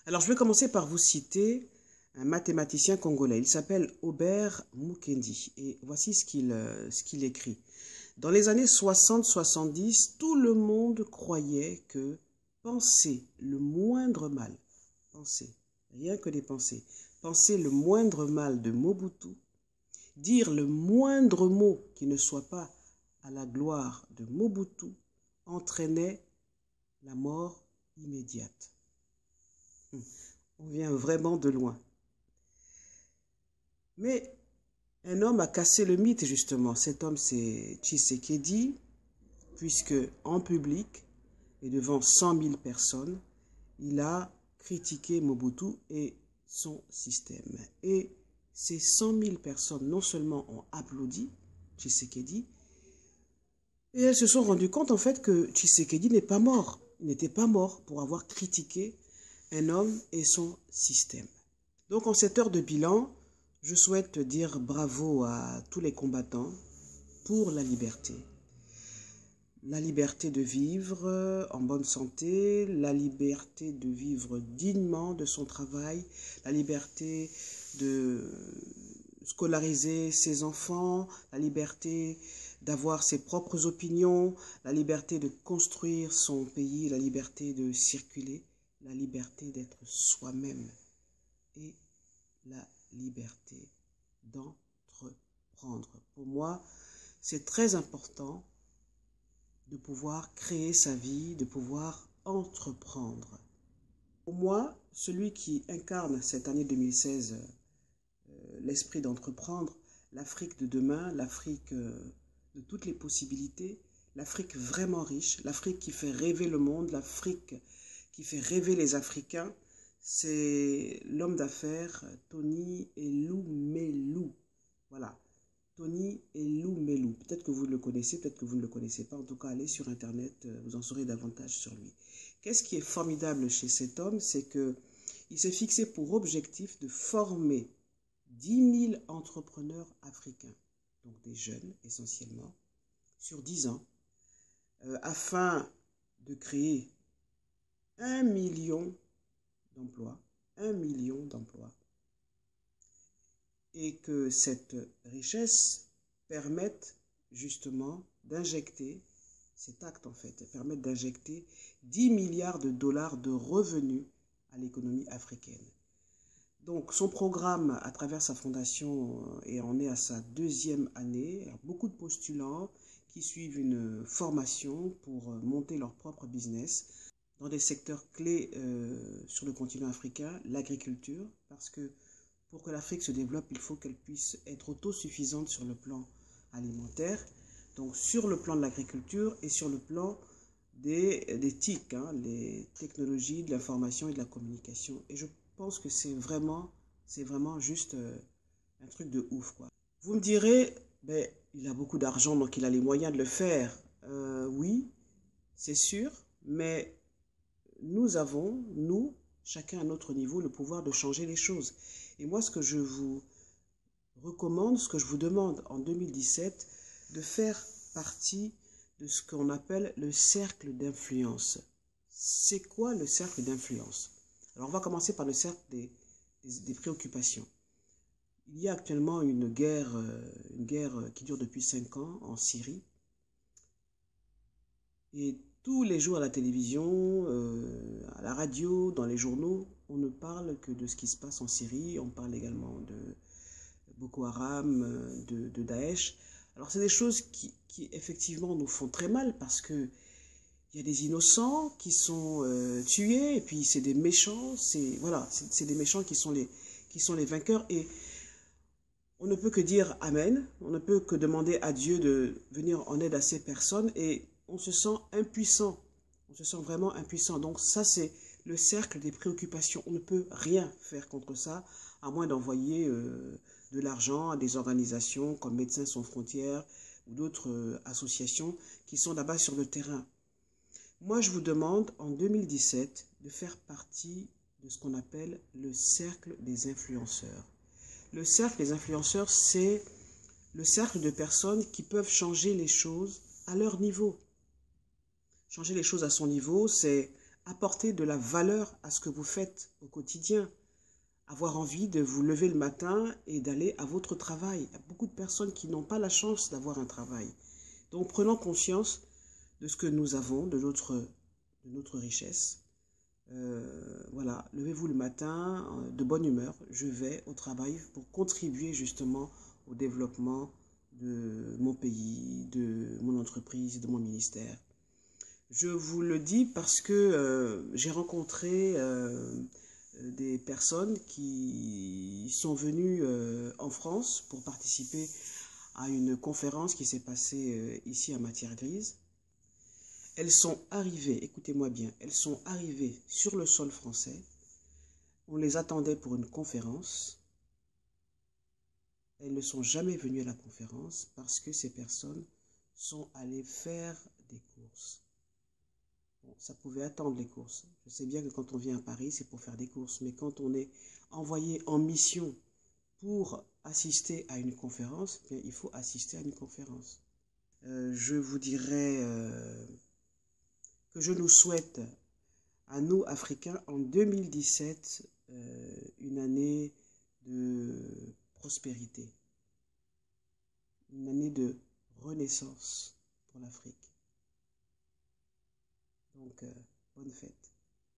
Alors, je vais commencer par vous citer un mathématicien congolais. Il s'appelle Aubert Mukendi. Et voici ce qu'il écrit. Dans les années 60-70, tout le monde croyait que penser le moindre mal, penser, rien que des pensées, penser le moindre mal de Mobutu, dire le moindre mot qui ne soit pas à la gloire de Mobutu, entraînait la mort immédiate. On vient vraiment de loin. Mais un homme a cassé le mythe, justement. Cet homme, c'est Tshisekedi, puisque en public et devant 100 000 personnes, il a critiqué Mobutu et son système. Et ces 100 000 personnes, non seulement ont applaudi Tshisekedi, et elles se sont rendues compte, en fait, que Tshisekedi n'est pas mort. Il n'était pas mort pour avoir critiqué un homme et son système. Donc, en cette heure de bilan, je souhaite dire bravo à tous les combattants pour la liberté. La liberté de vivre en bonne santé, la liberté de vivre dignement de son travail, la liberté de scolariser ses enfants, la liberté d'avoir ses propres opinions, la liberté de construire son pays, la liberté de circuler, la liberté d'être soi-même et la liberté d'entreprendre. Pour moi, c'est très important de pouvoir créer sa vie, de pouvoir entreprendre. Pour moi, celui qui incarne cette année 2016 l'esprit d'entreprendre, l'Afrique de demain, l'Afrique de toutes les possibilités, l'Afrique vraiment riche, l'Afrique qui fait rêver le monde, l'Afrique qui fait rêver les Africains, c'est l'homme d'affaires Tony Elumelu. Voilà, Tony Elumelu. Peut-être que vous le connaissez, peut-être que vous ne le connaissez pas. En tout cas, allez sur Internet, vous en saurez davantage sur lui. Qu'est-ce qui est formidable chez cet homme? C'est qu'il s'est fixé pour objectif de former 10 000 entrepreneurs africains, donc des jeunes essentiellement, sur 10 ans, afin de créer 1 million d'emplois, 1 million d'emplois, et que cette richesse permette justement d'injecter, cet acte en fait, permette d'injecter 10 milliards de dollars de revenus à l'économie africaine. Donc son programme à travers sa fondation en est à sa 2e année. Alors, beaucoup de postulants qui suivent une formation pour monter leur propre business dans des secteurs clés sur le continent africain, l'agriculture, parce que pour que l'Afrique se développe, il faut qu'elle puisse être autosuffisante sur le plan alimentaire, donc sur le plan de l'agriculture et sur le plan des TIC, les technologies de l'information et de la communication. Et je pense que c'est vraiment juste un truc de ouf, quoi. Vous me direz, ben, il a beaucoup d'argent, donc il a les moyens de le faire. Oui, c'est sûr, mais nous avons, chacun à notre niveau, le pouvoir de changer les choses. Et moi, ce que je vous recommande, ce que je vous demande en 2017, de faire partie de ce qu'on appelle le cercle d'influence. C'est quoi le cercle d'influence? Alors, on va commencer par le cercle des préoccupations. Il y a actuellement une guerre qui dure depuis 5 ans en Syrie. Et tous les jours à la télévision, à la radio, dans les journaux, on ne parle que de ce qui se passe en Syrie. On parle également de Boko Haram, de Daesh. Alors c'est des choses qui effectivement nous font très mal parce que il y a des innocents qui sont tués et puis c'est des méchants. C'est des méchants qui sont les vainqueurs et on ne peut que dire Amen. On ne peut que demander à Dieu de venir en aide à ces personnes et on se sent impuissant, on se sent vraiment impuissant. Donc ça, c'est le cercle des préoccupations. On ne peut rien faire contre ça, à moins d'envoyer de l'argent à des organisations comme Médecins sans frontières ou d'autres associations qui sont là-bas sur le terrain. Moi, je vous demande en 2017 de faire partie de ce qu'on appelle le cercle des influenceurs. Le cercle des influenceurs, c'est le cercle de personnes qui peuvent changer les choses à leur niveau. Changer les choses à son niveau, c'est apporter de la valeur à ce que vous faites au quotidien. Avoir envie de vous lever le matin et d'aller à votre travail. Il y a beaucoup de personnes qui n'ont pas la chance d'avoir un travail. Donc prenons conscience de ce que nous avons, de notre richesse. Voilà, levez-vous le matin de bonne humeur. Je vais au travail pour contribuer justement au développement de mon pays, de mon entreprise, de mon ministère. Je vous le dis parce que j'ai rencontré des personnes qui sont venues en France pour participer à une conférence qui s'est passée ici à Matière Grise. Elles sont arrivées, écoutez-moi bien, elles sont arrivées sur le sol français. On les attendait pour une conférence. Elles ne sont jamais venues à la conférence parce que ces personnes sont allées faire des courses. Bon, ça pouvait attendre les courses. Je sais bien que quand on vient à Paris, c'est pour faire des courses. Mais quand on est envoyé en mission pour assister à une conférence, bien, il faut assister à une conférence. Je vous dirais que je nous souhaite, à nous, Africains, en 2017, une année de prospérité, une année de renaissance pour l'Afrique. Donc, bonne fête.